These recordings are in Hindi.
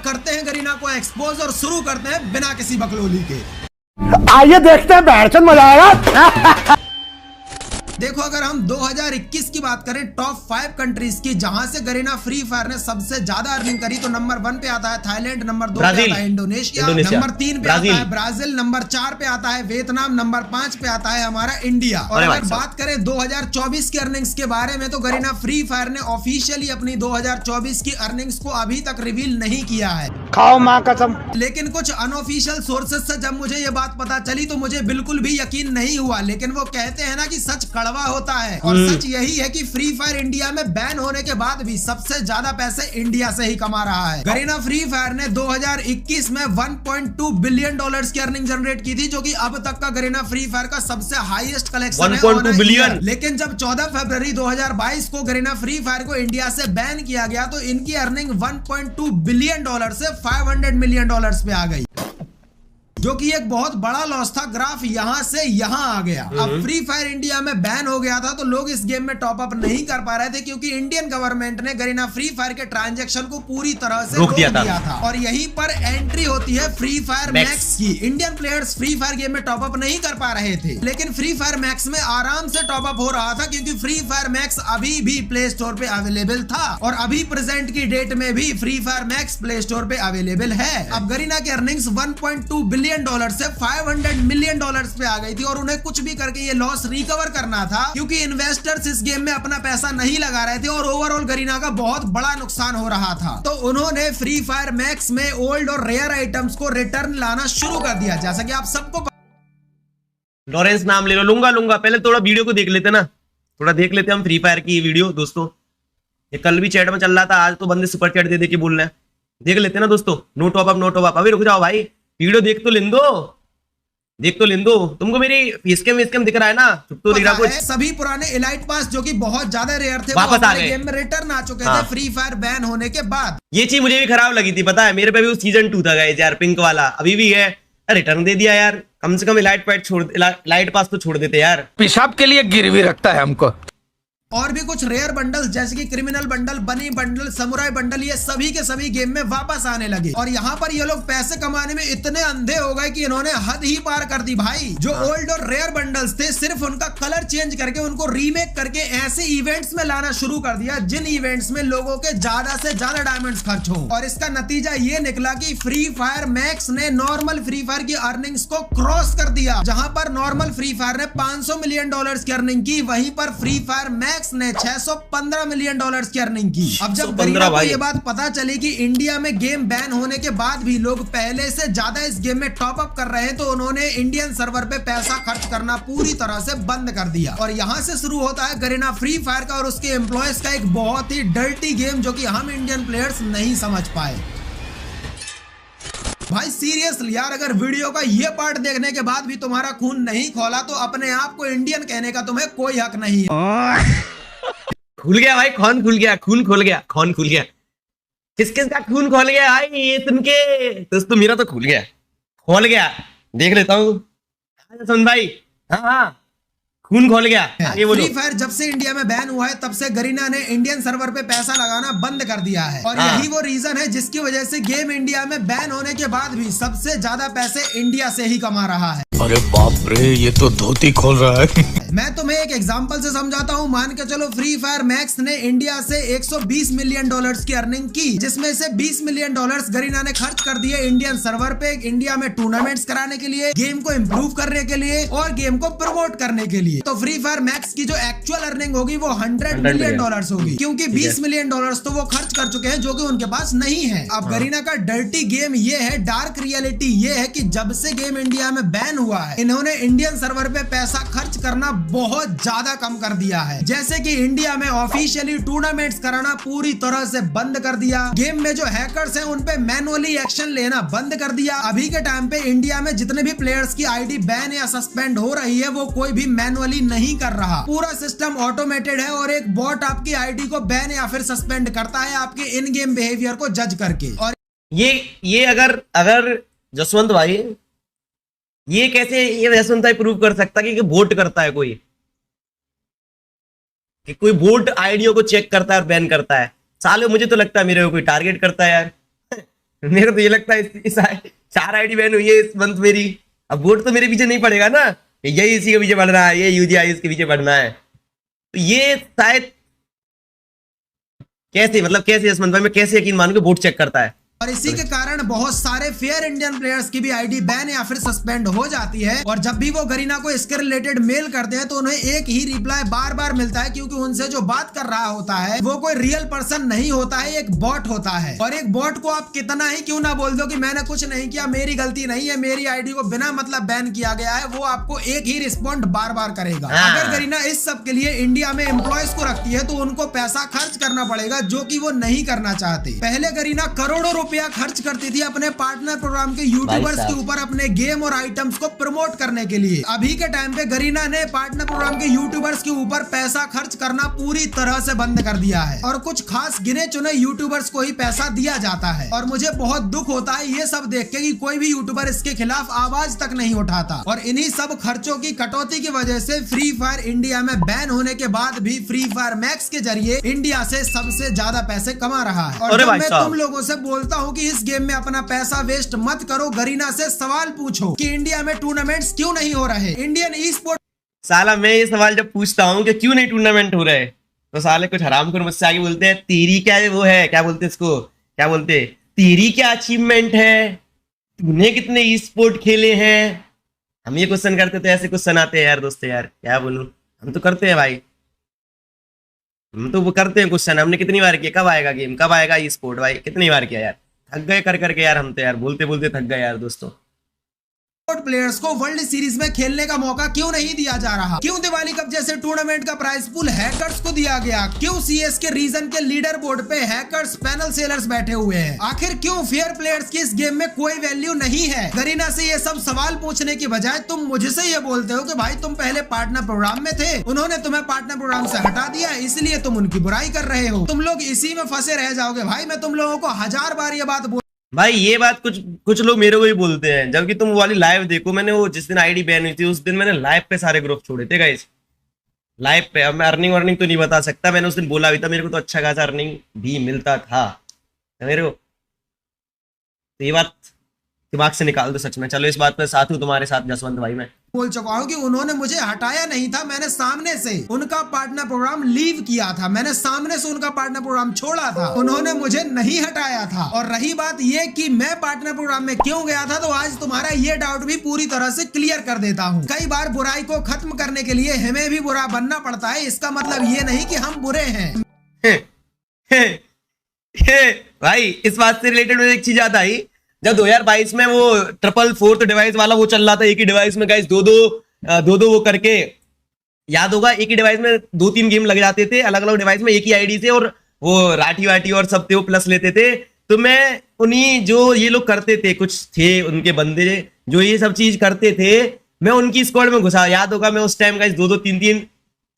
करते हैं गरीना को एक्सपोज और शुरू करते हैं बिना किसी बकलोली के। आइए देखते हैं, बैठचंद मजा आएगा। देखो, अगर हम 2021 की बात करें टॉप 5 कंट्रीज की जहां से गरीना फ्री फायर ने सबसे ज्यादा अर्निंग करी, तो नंबर 1 पे आता है थाईलैंड, नंबर 2 पे आता है इंडोनेशिया, नंबर 3 पे आता है ब्राजील, नंबर 4 पे आता है वियतनाम, नंबर 5 पे आता है हमारा इंडिया। और अगर बात करें 2024 की अर्निंग्स के बारे में, तो गरीना फ्री फायर ने ऑफिशियली अपनी 2024 की अर्निंग्स को अभी तक रिवील नहीं किया है। खाओ माँ कसम। लेकिन कुछ अनऑफिशियल सोर्सेज से जब मुझे ये बात पता चली तो मुझे बिल्कुल भी यकीन नहीं हुआ। लेकिन वो कहते हैं ना कि सच कड़वा होता है, और सच यही है कि फ्री फायर इंडिया में बैन होने के बाद भी सबसे ज्यादा पैसे इंडिया से ही कमा रहा है। गरीना फ्री फायर ने 2021 में 1.2 बिलियन डॉलर्स की अर्निंग जनरेट की थी, जो कि अब तक का गरीना फ्री फायर का सबसे हाईएस्ट कलेक्शन है। 1.2 बिलियन। लेकिन जब 14 फरवरी 2022 को गरीना फ्री फायर को इंडिया से बैन किया गया तो इनकी अर्निंग 1.2 बिलियन डॉलर से 500 मिलियन डॉलर्स पे आ गई, जो कि एक बहुत बड़ा लॉस था। ग्राफ यहां से यहां आ गया। अब फ्री फायर इंडिया में बैन हो गया था तो लोग इस गेम में टॉप अप नहीं कर पा रहे थे, क्योंकि इंडियन गवर्नमेंट ने गरीना फ्री फायर के ट्रांजैक्शन को पूरी तरह से रोक दिया था। और यहीं पर एंट्री होती है फ्री फायर मैक्स की। Indian players free fire game में टॉप अप नहीं कर पा रहे थे, लेकिन फ्री फायर मैक्स में आराम से टॉप अप हो रहा था, क्योंकि फ्री फायर मैक्स अभी भी प्ले स्टोर पे अवेलेबल था, और अभी प्रेजेंट की डेट में भी free fire max play store पे अवेलेबल है। अब गरीना की अर्निंग्स 1.2 बिलियन डॉलर से 500 मिलियन डॉलर्स पे आ गई थी, और उन्हें कुछ भी करके ये लॉस रिकवर करना था, क्योंकि इन्वेस्टर्स इस गेम में अपना पैसा नहीं लगा रहे थे और ओवरऑल गरीना का बहुत बड़ा नुकसान हो रहा था। तो उन्होंने फ्री फायर मैक्स में ओल्ड और रेयर आइटम्स को रिटर्न लाना शुरू कर दिया। जैसा कि आप सबको लॉरेंस नाम ले लो, लूंगा पहले थोड़ा वीडियो को देख लेते ना, थोड़ा देख लेते हम फ्री फायर की वीडियो। दोस्तों ये कल भी चैट में चल रहा था, आज तो बंदे सुपर चैट दे दे के बोल रहे हैं। देख लेते ना दोस्तों, know top up know top up. अभी रुक जाओ भाई, वीडियो देख तो लें दो, तुमको मेरी फेसकैम दिख रहा है ना? तो दिख रहा कुछ। सभी पुराने एलाइट पास जो कि बहुत ज्यादा रेयर थे वापस आ गए, गेम में रिटर्न आ चुके थे फ्री फायर बैन होने के बाद। ये चीज मुझे भी खराब लगी थी, पता है मेरे पे भी सीजन 2 था गाइस यार, पिंक वाला अभी भी है, रिटर्न दे दिया यार। कम से कम लाइट पास तो छोड़ देते यार। पेशाब के लिए गिरवी रखता है हमको। और भी कुछ रेयर बंडल्स जैसे कि क्रिमिनल बंडल, बनी बंडल, समुराई बंडल, ये सभी के सभी गेम में वापस आने लगे। और यहाँ पर ये लोग पैसे कमाने में इतने अंधे हो गए कि इन्होंने हद ही पार कर दी भाई। जो ओल्ड और रेयर बंडल्स थे, सिर्फ उनका कलर चेंज करके उनको रीमेक करके ऐसे इवेंट्स में लाना शुरू कर दिया जिन इवेंट्स में लोगों के ज्यादा से ज्यादा डायमंड्स खर्च हो। और इसका नतीजा ये निकला कि फ्री फायर मैक्स ने नॉर्मल फ्री फायर की अर्निंग्स को क्रॉस कर दिया। जहां पर नॉर्मल फ्री फायर ने 500 मिलियन डॉलर्स की अर्निंग की, वहीं पर फ्री फायर मैक्स ने 615 मिलियन डॉलर्स की अर्निंग की। अब जब गरीना को ये बात पता चली कि इंडिया में गेम बैन होने के बाद भी लोग पहले से ज्यादा इस गेम में टॉप अप कर रहे हैं, तो उन्होंने इंडियन सर्वर पे पैसा खर्च करना पूरी तरह से बंद कर दिया। और यहाँ से शुरू होता है गरीना फ्री फायर का और उसके एम्प्लॉयज का एक बहुत ही डर्टी गेम, जो कि हम इंडियन प्लेयर्स नहीं समझ पाए। भाई सीरियसली यार, अगर वीडियो का ये पार्ट देखने के बाद भी तुम्हारा खून नहीं खोला तो अपने आप को इंडियन कहने का तुम्हें कोई हक नहीं है। खुल गया भाई, खून खुल गया, खून खुल गया। किस का खून खोल गया भाई? ये तुमके दोस्तों, मेरा तो खुल गया। देख लेता हूँ सुन भाई। हाँ खून खोल गया। आगे बोलो। फ्री फायर जब से इंडिया में बैन हुआ है तब से गरीना ने इंडियन सर्वर पे पैसा लगाना बंद कर दिया है, और यही वो रीजन है जिसकी वजह से गेम इंडिया में बैन होने के बाद भी सबसे ज्यादा पैसे इंडिया से ही कमा रहा है। अरे बाप रे, ये तो धोती खोल रहा है। मैं तुम्हें एक एग्जांपल से समझाता हूँ। मान के चलो फ्री फायर मैक्स ने इंडिया से 120 मिलियन डॉलर्स की अर्निंग की, जिसमें से 20 मिलियन डॉलर्स गरीना ने खर्च कर दिए इंडियन सर्वर पे, इंडिया में टूर्नामेंट्स कराने के लिए, गेम को इम्प्रूव करने के लिए और गेम को प्रमोट करने के लिए। तो फ्री फायर मैक्स की जो एक्चुअल अर्निंग होगी वो 100 मिलियन डॉलर्स होगी, क्योंकि 20 मिलियन डॉलर्स तो वो खर्च कर चुके हैं, जो कि उनके पास नहीं है। अब गरीना का डर्टी गेम ये है, डार्क रियलिटी ये है कि जब से गेम इंडिया में बैन हुआ है, इन्होंने इंडियन सर्वर पे पैसा खर्च करना बहुत ज्यादा कम कर दिया है। जैसे कि इंडिया में ऑफिशियली टूर्नामेंट्स कराना पूरी तरह से बंद कर दिया। गेम में जो हैकर्स हैं उन पे मैनुअली एक्शन लेना बंद कर दिया। अभी के टाइम पे इंडिया में जितने भी प्लेयर्स की आईडी बैन या सस्पेंड हो रही है, वो कोई भी मैनुअली नहीं कर रहा। पूरा सिस्टम ऑटोमेटेड है और एक बॉट आपकी आईडी को बैन या फिर सस्पेंड करता है आपके इन गेम बिहेवियर को जज करके। और ये अगर जसवंत भाई, ये कैसे ये जसवंत भाई प्रूव कर सकता कि वोट करता है कोई, कि कोई वोट आईडियो को चेक करता है और बैन करता है? साले मुझे तो लगता है मेरे को कोई टारगेट करता है यार। मेरे को तो ये लगता है 4 आईडी बैन हुई है इस मंथ मेरी। अब वोट तो मेरे पीछे नहीं पड़ेगा ना, यही इसी के पीछे पड़ना है, ये यूजीआई के पीछे पड़ना है। तो ये शायद कैसे, मतलब कैसे इस मंथ में कैसे यकीन मानूं कि वोट चेक करता है। और इसी के कारण बहुत सारे फेयर इंडियन प्लेयर्स की भी आईडी बैन या फिर सस्पेंड हो जाती है। और जब भी वो गरीना को इसके रिलेटेड मेल करते हैं तो उन्हें एक ही रिप्लाई बार बार मिलता है, क्योंकि उनसे जो बात कर रहा होता है वो कोई रियल पर्सन नहीं होता है, एक बॉट होता है। और एक बॉट को आप कितना ही क्यों ना बोल दो कि मैंने कुछ नहीं किया, मेरी गलती नहीं है, मेरी आईडी को बिना मतलब बैन किया गया है, वो आपको एक ही रिस्पॉन्ड बार बार करेगा। अगर गरीना इस सब के लिए इंडिया में एम्प्लॉयज को रखती है तो उनको पैसा खर्च करना पड़ेगा, जो कि वो नहीं करना चाहते। पहले गरीना करोड़ों रुपया खर्च करती थी अपने पार्टनर प्रोग्राम के यूट्यूबर्स के ऊपर अपने गेम और आइटम्स को प्रमोट करने के लिए। अभी के टाइम पे गरीना ने पार्टनर प्रोग्राम के यूट्यूबर्स के ऊपर पैसा खर्च करना पूरी तरह से बंद कर दिया है और कुछ खास गिने चुने यूट्यूबर्स को ही पैसा दिया जाता है। और मुझे बहुत दुख होता है ये सब देख के कि कोई भी यूट्यूबर इसके खिलाफ आवाज तक नहीं उठाता। और इन्हीं सब खर्चों की कटौती की वजह से फ्री फायर इंडिया में बैन होने के बाद भी फ्री फायर मैक्स के जरिए इंडिया से सबसे ज्यादा पैसे कमा रहा है। और जब मैं तुम लोगों से बोलता हूँ कि इस गेम में अपना पैसा वेस्ट मत करो, गरीना से सवाल पूछो कि इंडिया में टूर्नामेंट्स क्यों नहीं हो रहे। इंडियन ई स्पोर्ट साला मैं ये सवाल जब पूछता हूँ कि क्यों नहीं टूर्नामेंट हो रहे, तो साले कुछ हराम कर मुझसे आगे बोलते हैं तेरी क्या वो है, क्या बोलते इसको, क्या बोलते तेरी क्या अचीवमेंट है, तूने कितने ई स्पोर्ट खेले हैं। हम ये क्वेश्चन करते तो ऐसे क्वेश्चन आते हैं यार दोस्तों, यार क्या बोलूं, हम तो करते हैं भाई, हम तो वो करते हैं क्वेश्चन। हमने कितनी बार किया, कब आएगा गेम, कब आएगा ई स्पोर्ट, भाई कितनी बार किया यार, थक गए कर करके यार, हम तो यार बोलते बोलते थक गए यार दोस्तों। प्लेयर्स को वर्ल्ड सीरीज में खेलने का मौका क्यों नहीं दिया जा रहा, क्यों दिवाली कप जैसे टूर्नामेंट का प्राइस पूल हैकर्स को दिया गया, क्यों सीएस के रीजन के लीडर बोर्ड पे हैकर्स पैनल सेलर्स बैठे हुए हैं, आखिर क्यों फेयर प्लेयर्स की इस गेम में कोई वैल्यू नहीं है। गरीना से ये सब सवाल पूछने की बजाय तुम मुझसे ये बोलते हो कि भाई तुम पहले पार्टनर प्रोग्राम में थे, उन्होंने तुम्हें पार्टनर प्रोग्राम से हटा दिया, इसलिए तुम उनकी बुराई कर रहे हो। तुम लोग इसी में फंसे रह जाओगे भाई। मैं तुम लोगों को 1000 बार ये बात भाई, ये बात कुछ लोग मेरे को ही बोलते हैं, जबकि तुम वाली लाइव देखो। मैंने वो जिस दिन आईडी बैन हुई थी उस दिन मैंने लाइव पे सारे ग्रुप छोड़े थे गाइस, लाइव पे। अब मैं अर्निंग तो नहीं बता सकता, मैंने उस दिन बोला भी था, मेरे को तो अच्छा खासा अर्निंग भी मिलता था मेरे को। तो ये बात दिमाग से निकाल दो सच में। चलो इस बात पे साथ हूँ तुम्हारे साथ जसवंत भाई, मैं बोल चुका हूँ कि उन्होंने मुझे हटाया नहीं था, मैंने सामने से उनका पार्टनर प्रोग्राम लीव किया था, मैंने सामने से उनका पार्टनर प्रोग्राम छोड़ा था, उन्होंने मुझे नहीं हटाया था। और रही बात ये कि मैं पार्टनर प्रोग्राम में क्यों गया था, तो आज तुम्हारा ये डाउट भी पूरी तरह से क्लियर कर देता हूँ। कई बार बुराई को खत्म करने के लिए हमें भी बुरा बनना पड़ता है, इसका मतलब ये नहीं कि हम बुरे हैं। भाई इस बात से रिलेटेड मुझे एक चीज याद आई, जब 2022 में वो 444 डिवाइस वाला वो चल रहा था, एक ही डिवाइस में गाइस दो दो वो करके, याद होगा, एक ही डिवाइस में 2-3 गेम लग जाते थे अलग अलग डिवाइस में एक ही आईडी से, और वो राठी वाटी और सब थे वो प्लस लेते थे। तो मैं उन्हीं जो ये लोग करते थे, कुछ थे उनके बंदे जो ये सब चीज करते थे, मैं उनकी स्क्वाड में घुसा। याद होगा मैं उस टाइम गाइस 2-2, 3-3,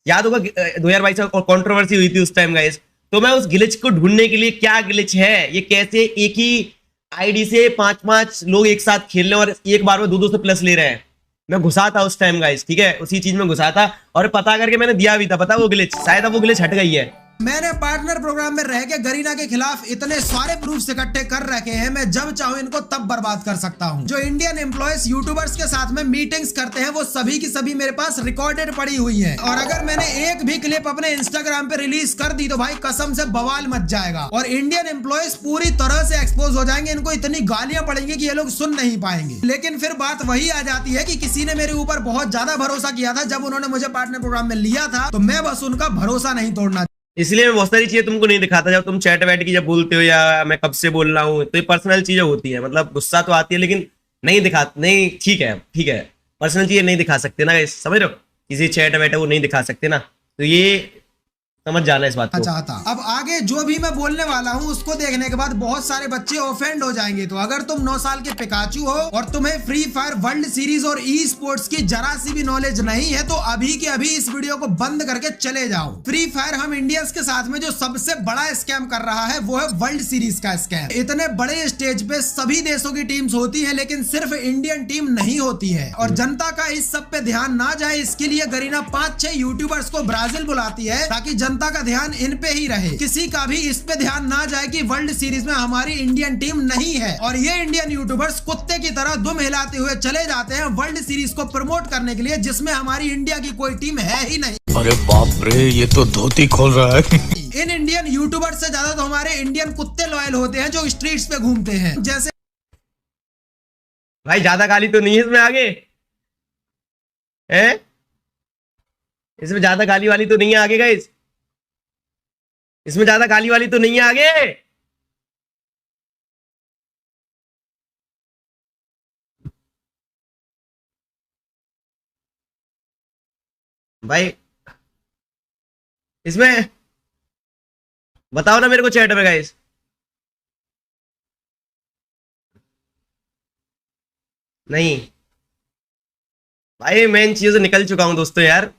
याद होगा 2022 में कंट्रोवर्सी हुई थी उस टाइम गाइस। तो मैं उस ग्लिच को ढूंढने के लिए, क्या ग्लिच है ये, कैसे एक ही आईडी से 5-5 लोग एक साथ खेल रहे हैं और एक बार में 2-2 से प्लस ले रहे हैं, मैं घुसा था उस टाइम गाइस, ठीक है, उसी चीज में घुसा था और पता करके मैंने दिया भी था, पता वो ग्लिच, शायद अब वो ग्लिच हट गई है। मैंने पार्टनर प्रोग्राम में रह के गरीना के खिलाफ इतने सारे प्रूफ्स इकट्ठे कर रखे हैं, मैं जब चाहूं इनको तब बर्बाद कर सकता हूं। जो इंडियन एम्प्लॉयज यूट्यूबर्स के साथ में मीटिंग्स करते हैं वो सभी की सभी मेरे पास रिकॉर्डेड पड़ी हुई हैं। और अगर मैंने एक भी क्लिप अपने इंस्टाग्राम पे रिलीज कर दी तो भाई कसम से बवाल मच जाएगा और इंडियन एम्प्लॉयज पूरी तरह से एक्सपोज हो जाएंगे। इनको इतनी गालियां पड़ेंगी कि ये लोग सुन नहीं पाएंगे। लेकिन फिर बात वही आ जाती है कि किसी ने मेरे ऊपर बहुत ज्यादा भरोसा किया था, जब उन्होंने मुझे पार्टनर प्रोग्राम में लिया था तो मैं बस उनका भरोसा नहीं तोड़ना, इसलिए मैं बहुत सारी चीजें तुमको नहीं दिखाता। जब तुम चैट वैट की जब बोलते हो या मैं कब से बोल रहा हूँ, तो ये पर्सनल चीजें होती है, मतलब गुस्सा तो आती है लेकिन नहीं दिखाते, नहीं ठीक है, पर्सनल चीजें नहीं दिखा सकते ना, समझ रहे हो, किसी चैट वैट है वो नहीं दिखा सकते ना, तो ये समझ जाना इस बात को। चाहता अब आगे जो भी मैं बोलने वाला हूँ उसको देखने के बाद बहुत सारे बच्चे ऑफेंड हो जाएंगे। तो अगर तुम 9 साल के पिकाचू हो और तुम्हें फ्री फायर वर्ल्ड सीरीज और ई स्पोर्ट्स की जरा सी भी नॉलेज नहीं है तो अभी के अभी इस वीडियो को बंद करके चले जाओ। फ्री फायर हम इंडियंस के साथ में जो सबसे बड़ा स्कैम कर रहा है वो है वर्ल्ड सीरीज का स्कैम। इतने बड़े स्टेज पे सभी देशों की टीम्स होती है लेकिन सिर्फ इंडियन टीम नहीं होती है और जनता का इस सब पे ध्यान ना जाए इसके लिए गरीना 5-6 यूट्यूबर्स को ब्राजील बुलाती है ताकि जनता जनता का ध्यान इन पे ही रहे, किसी का भी इस पे ध्यान ना जाए कि वर्ल्ड सीरीज में हमारी इंडियन टीम नहीं है। और ये इंडियन यूट्यूबर्स कुत्ते की तरह दुम हिलाते हुए चले जाते हैं वर्ल्ड सीरीज को प्रमोट करने के लिए, जिसमें हमारी इंडिया की कोई टीम है ही नहीं। अरे बाप रे, ये तो धोती खोल रहा है। इन इंडियन यूट्यूबर से ज्यादा तो हमारे इंडियन कुत्ते लॉयल होते हैं जो स्ट्रीट्स पे घूमते हैं। जैसे भाई ज्यादा गाली तो नहीं है इसमें आगे है? इसमें ज्यादा गाली वाली तो नहीं है आगे गाइस? इसमें ज्यादा गाली वाली तो नहीं है आगे? भाई इसमें बताओ ना मेरे को चैट में गाइस। नहीं भाई मैं इन चीजों से निकल चुका हूं दोस्तों यार।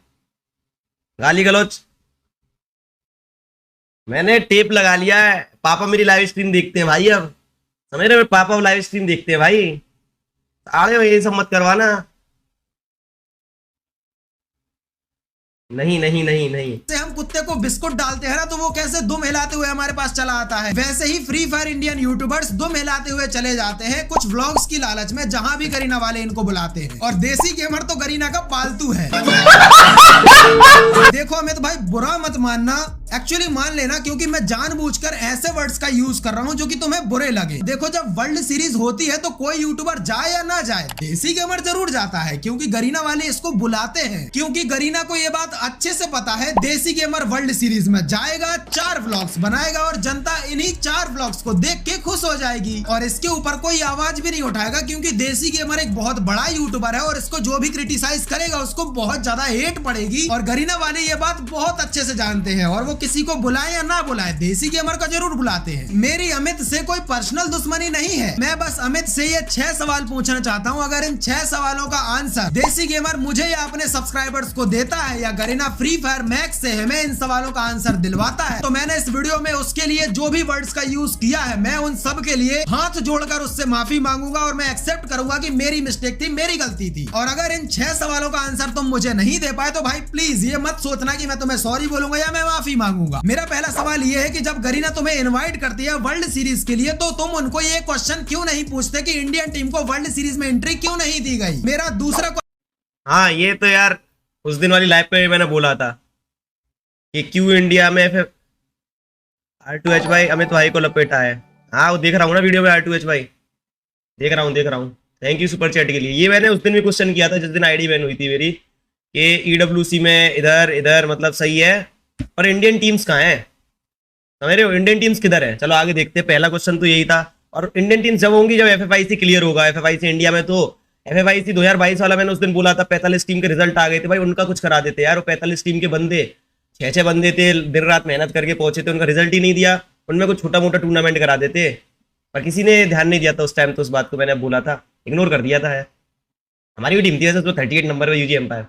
गाली गलौज मैंने टेप लगा लिया है। पापा मेरी लाइव स्ट्रीम देखते हैं भाई, अब समझ रहे हो? पापा लाइव स्ट्रीम देखते हैं भाई। आगे ये सब मत करवाना। नहीं नहीं नहीं नहीं, हम कुत्ते को बिस्कुट डालते हैं ना, तो वो कैसे दुम हिलाते हुए हमारे पास चला आता है, वैसे ही फ्री फायर इंडियन यूट्यूबर्स दुम हिलाते हुए चले जाते हैं कुछ व्लॉग्स की लालच में, जहां भी गरीना वाले इनको बुलाते हैं। और देसी गेमर तो गरीना का पालतू है। देखो अमित भाई, बुरा मत मानना, एक्चुअली मान लेना, क्योंकि मैं जानबूझकर ऐसे वर्ड्स का यूज कर रहा हूं जो कि तुम्हें बुरे लगे। देखो जब वर्ल्ड सीरीज होती है तो कोई यूट्यूबर जाए या ना जाए, देसी गेमर जरूर जाता है, क्योंकि गरीना वाले इसको बुलाते हैं। क्योंकि गरीना को ये बात अच्छे से पता है, देसी गेमर वर्ल्ड सीरीज में जाएगा, 4 व्लॉग्स बनाएगा और जनता इन्हीं 4 व्लॉग्स को देख के खुश हो जाएगी और इसके ऊपर कोई आवाज भी नहीं उठाएगा, क्योंकि देसी गेमर एक बहुत बड़ा यूट्यूबर है और इसको जो भी क्रिटिसाइज करेगा उसको बहुत ज्यादा हेट पड़ेगी। और गरीना वाले ये बात बहुत अच्छे से जानते हैं और वो किसी को बुलाए या ना बुलाए, देसी गेमर को जरूर बुलाते हैं। मेरी अमित से कोई पर्सनल दुश्मनी नहीं है, मैं बस अमित से ये 6 सवाल पूछना चाहता हूँ। अगर इन 6 सवालों का आंसर देसी गेमर मुझे या अपने सब्सक्राइबर्स को देता है, या गरीना फ्री फायर मैक्स से हमें इन सवालों का आंसर दिलवाता है, तो मैंने इस वीडियो में उसके लिए जो भी वर्ड्स का यूज किया है, मैं उन सब के लिए हाथ जोड़कर उससे माफी मांगूंगा और मैं एक्सेप्ट करूंगा कि मेरी मिस्टेक थी, मेरी गलती थी। और अगर इन 6 सवालों का आंसर तुम मुझे नहीं दे पाए तो भाई प्लीज ये मत सोचना कि मैं तुम्हें सॉरी बोलूंगा या मैं माफी मांगूंगा। मेरा पहला सवाल ये है कि जब गरीना तुम्हें इनवाइट करती है वर्ल्ड सीरीज के लिए, तो तुम उनको ये क्वेश्चन क्यों नहीं पूछते कि इंडियन टीम को वर्ल्ड सीरीज में एंट्री क्यों नहीं दी गई? मेरा दूसरा हाँ ये तो यार उस दिन वाली लाइव पे मैंने बोला था कि क्यों इंडिया में R2H भाई अमित भाई को लपेटा है। हाँ वो देख रहा हूँ ना वीडियो में, R2H भाई देख रहा हूँ। थैंक यू सुपर चैट के लिए। ये मैंने उस दिन भी क्वेश्चन किया था जिस दिन आईडी बैन हुई थी मेरी, कि EWC में इधर मतलब सही है और इंडियन टीम्स कहाँ है? समझ रहे हो? इंडियन टीम्स किधर है? चलो आगे देखते हैं। पहला क्वेश्चन तो यही था। और इंडियन टीम्स जब होंगी जब FFIC क्लियर होगा। FFIC इंडिया में तो FFIC 2022 वाला मैंने उस दिन बोला था, 45 टीम के रिजल्ट आ गए थे भाई, उनका कुछ करा देते यार। वो 45 टीम के बंदे 6 बंदे थे, दिन रात मेहनत करके पहुंचे थे, उनका रिजल्ट ही नहीं दिया, उनमें कुछ छोटा मोटा टूर्नामेंट करा देते, पर किसी ने ध्यान नहीं दिया था उस टाइम। तो उस बात को मैंने बोला था, इग्नोर कर दिया था। हमारी भी टीम थी वैसे, 38 नंबर पे UG एम्पायर।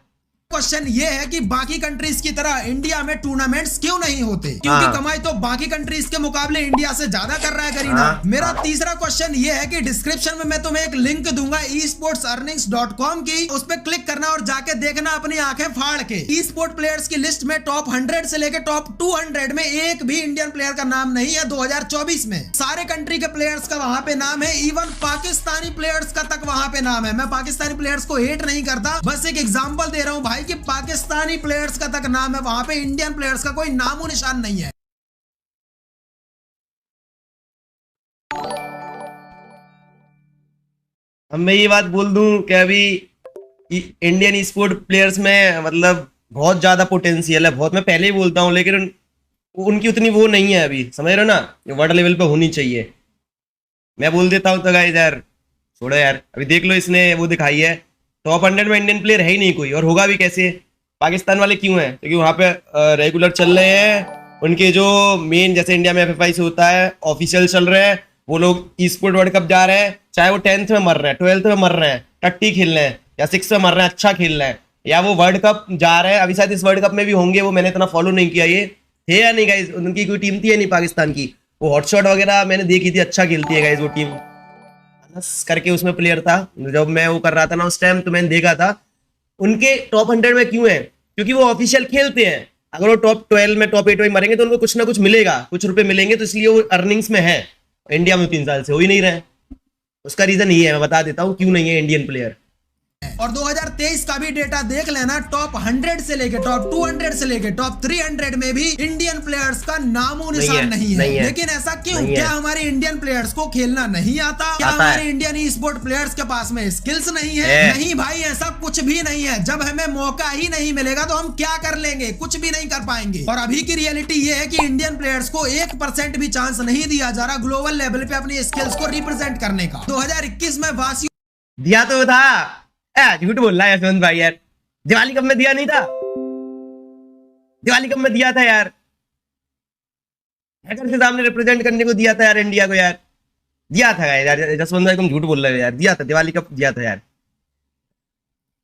क्वेश्चन ये है कि बाकी कंट्रीज की तरह इंडिया में टूर्नामेंट्स क्यों नहीं होते? क्योंकि कमाई तो बाकी कंट्रीज के मुकाबले इंडिया से ज्यादा कर रहा है गरीना। मेरा तीसरा क्वेश्चन ये है कि डिस्क्रिप्शन में मैं तुम्हें एक लिंक दूंगा esportsearnings.com की, उस पर क्लिक करना और जाके देखना अपनी आंखें फाड़ के। ई स्पोर्ट प्लेयर्स की लिस्ट में टॉप 100 से लेकर टॉप 200 में एक भी इंडियन प्लेयर का नाम नहीं है 2024 में। सारे कंट्री के प्लेयर्स का वहां पे नाम है, इवन पाकिस्तानी प्लेयर्स का तक वहां पे नाम है। मैं पाकिस्तानी प्लेयर्स को हेट नहीं करता, बस एक एग्जांपल दे रहा हूं भाई कि पाकिस्तानी प्लेयर्स का तक नाम है वहां पे, इंडियन प्लेयर्स का कोई नामो निशान नहीं है। अब मैं ये बात बोल दूं कि अभी इंडियन स्पोर्ट प्लेयर्स में मतलब बहुत ज्यादा पोटेंशियल है, बहुत। मैं पहले ही बोलता हूं, लेकिन उनकी उतनी वो नहीं है अभी, समझ रहे हो ना? वर्ल्ड लेवल पे होनी चाहिए। मैं बोल देता हूं तो गाइस यार छोड़ो यार। अभी देख लो, इसने वो दिखाई है, टॉप 100 में इंडियन प्लेयर है ही नहीं कोई, और होगा भी कैसे? पाकिस्तान वाले क्यों हैं? क्योंकि वहां पे रेगुलर चल रहे हैं उनके जो मेन, जैसे इंडिया में FFI से होता है, ऑफिशियल चल रहे हैं। वो लोग ई स्पोर्ट वर्ल्ड कप जा रहे हैं, चाहे वो 10th में मर रहे हैं, 12th में मर रहे हैं, टट्टी खेल रहे हैं, या 6th में मर रहे हैं, अच्छा खेल रहे हैं, या वो वर्ल्ड कप जा रहे हैं। अभी शायद इस वर्ल्ड कप में भी होंगे, वो मैंने इतना फॉलो नहीं किया। ये थे या नहीं गाइज? उनकी कोई टीम थी या नहीं पाकिस्तान की? वो हॉटशॉट वगैरह मैंने देखी थी, अच्छा खेलती है गाइज वो टीम करके। उसमें प्लेयर था, जब मैं वो कर रहा था ना उस टाइम, तो मैंने देखा था। उनके टॉप 100 में क्यों है? क्योंकि वो ऑफिशियल खेलते हैं। अगर वो टॉप 12 में टॉप 8 में मरेंगे तो उनको कुछ ना कुछ मिलेगा, कुछ रुपए मिलेंगे, तो इसलिए वो अर्निंग्स में है। इंडिया में 3 साल से हो ही नहीं रहे। उसका रीजन ये है, मैं बता देता हूँ क्यों नहीं है इंडियन प्लेयर। और 2023 का भी डेटा देख लेना, टॉप 100 से लेके टॉप 200 से लेके टॉप 300 में भी इंडियन प्लेयर्स का नामो निशान नहीं है। लेकिन ऐसा क्यों? क्या हमारे इंडियन प्लेयर्स को खेलना नहीं आता? क्या हमारे इंडियन ई स्पोर्ट प्लेयर्स के पास में स्किल्स नहीं है? नहीं भाई, ऐसा कुछ भी नहीं है। जब हमें मौका ही नहीं मिलेगा तो हम क्या कर लेंगे? कुछ भी नहीं कर पाएंगे। और अभी की रियलिटी ये है कि इंडियन प्लेयर्स को 1% भी चांस नहीं दिया जा रहा ग्लोबल लेवल पे अपनी स्किल्स को रिप्रेजेंट करने का। 2021 में वासियों दिया तो था, झूठ बोल रहा है यशवंत भाई यार। दिवाली कब में दिया नहीं था? दिवाली कब में दिया था यार? हैकर के सामने रिप्रेजेंट करने को दिया था यार इंडिया को यार। दिया था यार यशवंत भाई, तुम झूठ बोल रहे हो यार। दिया था, दिवाली कब दिया था यार।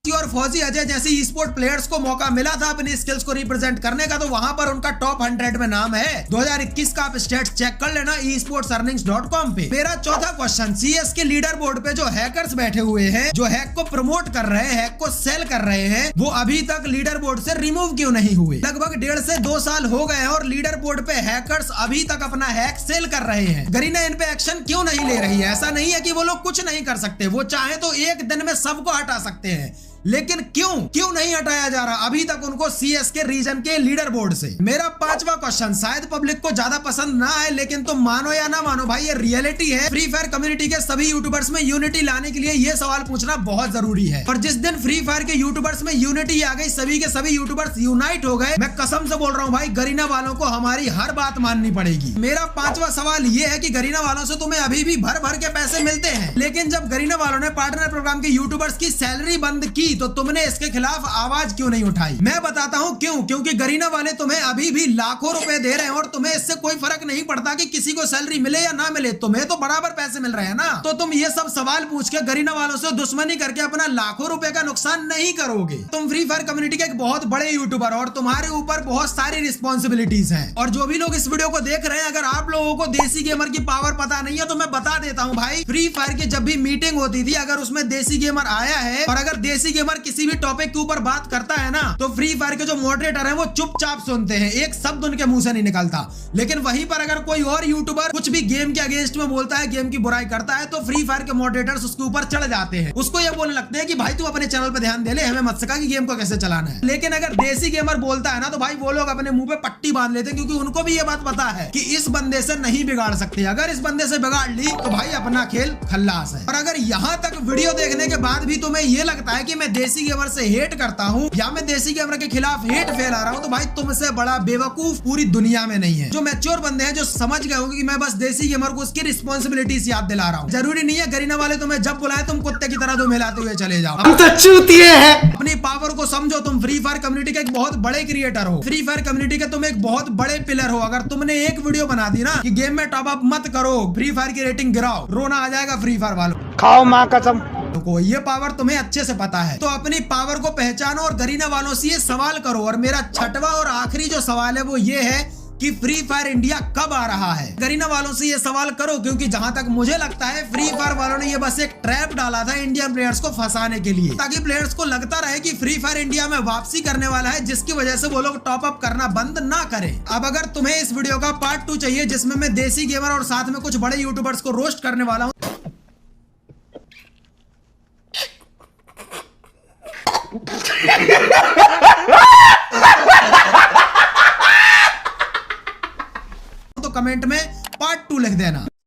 और फौजी अजय जैसे ई स्पोर्ट प्लेयर्स को मौका मिला था अपनी स्किल्स को रिप्रेजेंट करने का, तो वहां पर उनका टॉप 100 में नाम है। 2021 का आप स्टेट्स चेक कर लेना esportsEarnings.com पे। मेरा चौथा क्वेश्चन, सीएस के लीडर बोर्ड पे जो हैकर्स बैठे हुए हैं, जो हैक को प्रमोट कर रहे हैं, हैक को सेल कर रहे हैं, वो अभी तक लीडर बोर्ड से रिमूव क्यों नहीं हुए? लगभग 1.5 से 2 साल हो गए हैं और लीडर बोर्ड पे हैकर्स अभी तक अपना हैक सेल कर रहे हैं। गरीना इन पे एक्शन क्यों नहीं ले रही है? ऐसा नहीं है कि वो लोग कुछ नहीं कर सकते, वो चाहे तो एक दिन में सबको हटा सकते हैं, लेकिन क्यों नहीं हटाया जा रहा अभी तक उनको सीएस के रीजन के लीडर बोर्ड से? मेरा 5वां क्वेश्चन, शायद पब्लिक को ज्यादा पसंद ना आए, लेकिन तुम मानो या ना मानो भाई, ये रियलिटी है। फ्री फायर कम्युनिटी के सभी यूट्यूबर्स में यूनिटी लाने के लिए ये सवाल पूछना बहुत जरूरी है। और जिस दिन फ्री फायर के यूट्यूबर्स में यूनिटी आ गई, सभी के सभी यूट्यूबर्स यूनाइट हो गए, मैं कसम से बोल रहा हूँ भाई, गरीना वालों को हमारी हर बात माननी पड़ेगी। मेरा 5वां सवाल ये है कि गरीना वालों से तुम्हें अभी भी भर भर के पैसे मिलते हैं, लेकिन जब गरीना वालों ने पार्टनर प्रोग्राम के यूट्यूबर्स की सैलरी बंद की तो तुमने इसके खिलाफ आवाज क्यों नहीं उठाई? मैं बताता हूं क्यों। क्योंकि गरीना वाले तुम्हें अभी भी लाखों रुपए दे रहे हैं और तुम्हें इससे कोई फर्क नहीं पड़ता कि किसी को सैलरी मिले या ना मिले, तुम्हें तो बराबर पैसे मिल रहे हैं ना। तो तुम ये सब सवाल पूछ के गरीना वालों से दुश्मनी करके अपना लाखों रुपए का नुकसान नहीं करोगे। तुम फ्री फायर कम्युनिटी के एक बहुत बड़े यूट्यूबर और तुम्हारे ऊपर बहुत सारी रिस्पॉन्सिबिलिटीज है। और जो भी लोग इस वीडियो को देख रहे हैं, अगर आप लोगों को देसी गेमर की पावर पता नहीं है तो मैं बता देता हूँ भाई। फ्री फायर की जब भी मीटिंग होती थी, अगर उसमें देसी गेमर आया है और अगर देसी गेमर किसी भी टॉपिक के ऊपर बात करता है ना, तो फ्री फायर के जो मॉडरेटर हैं वो चुपचाप सुनते हैं, एक शब्द उनके मुंह से नहीं निकलता। लेकिन वहीं पर अगर कोई और यूट्यूबर कुछ भी गेम के अगेंस्ट में बोलता है, गेम की बुराई करता है, तो फ्री फायर के मॉडरेटर्स उसके ऊपर चढ़ जाते हैं, उसको ये बोलने लगते हैं कि भाई तू अपने चैनल पे ध्यान दे ले, हमें मत सिखा कि गेम को कैसे चलाना है। लेकिन अगर देसी गेमर बोलता है ना, तो भाई वो लोग अपने मुंह पे पट्टी बांध लेते हैं, क्योंकि उनको भी ये बात पता है कि इस बंदे से नहीं बिगाड़ सकते। अगर इस बंदे से बिगाड़ ली तो भाई अपना खेल खल्लास है। और अगर यहाँ तक वीडियो देखने के बाद भी तुम्हें ये लगता है कि मैं देसी गेमर से हेट करता हूँ या मैं देसी गेमर के खिलाफ हेट फैला रहा हूँ, तो भाई तुमसे बड़ा बेवकूफ पूरी दुनिया में नहीं है। जो मैच्योर बंदे हैं, जो समझ गए होंगे कि मैं बस देसी गेमर को उसकी रिस्पॉन्सिबिलिटीज याद दिला रहा हूँ। जरूरी नहीं है गरीना वाले तुम्हें जब बुलाए तुम कुत्ते की तरह दो मिलाते हुए चले जाओ। हम तो चूतिए हैं। अपनी पावर को समझो। तुम फ्री फायर कम्युनिटी के एक बहुत बड़े क्रिएटर हो, फ्री फायर कम्युनिटी के तुम एक बहुत बड़े पिलर हो। अगर तुमने एक वीडियो बना दी ना कि गेम में टॉप अप मत करो, फ्री फायर की रेटिंग गिराओ, रोना आ जाएगा फ्री फायर वालों खाओ माँ कसम को। ये पावर तुम्हें अच्छे से पता है, तो अपनी पावर को पहचानो और गरीना वालों से ये सवाल करो। और मेरा 6वां और आखिरी जो सवाल है वो ये है कि फ्री फायर इंडिया कब आ रहा है? गरीना वालों से ये सवाल करो, क्योंकि जहां तक मुझे लगता है फ्री फायर वालों ने ये बस एक ट्रैप डाला था इंडियन प्लेयर्स को फंसाने के लिए, ताकि प्लेयर्स को लगता रहे कि फ्री फायर इंडिया में वापसी करने वाला है, जिसकी वजह से वो लोग टॉप अप करना बंद ना करें। अब अगर तुम्हें इस वीडियो का पार्ट 2 चाहिए, जिसमें मैं देसी गेमर और साथ में कुछ बड़े यूट्यूबर्स को रोस्ट करने वाला हूँ,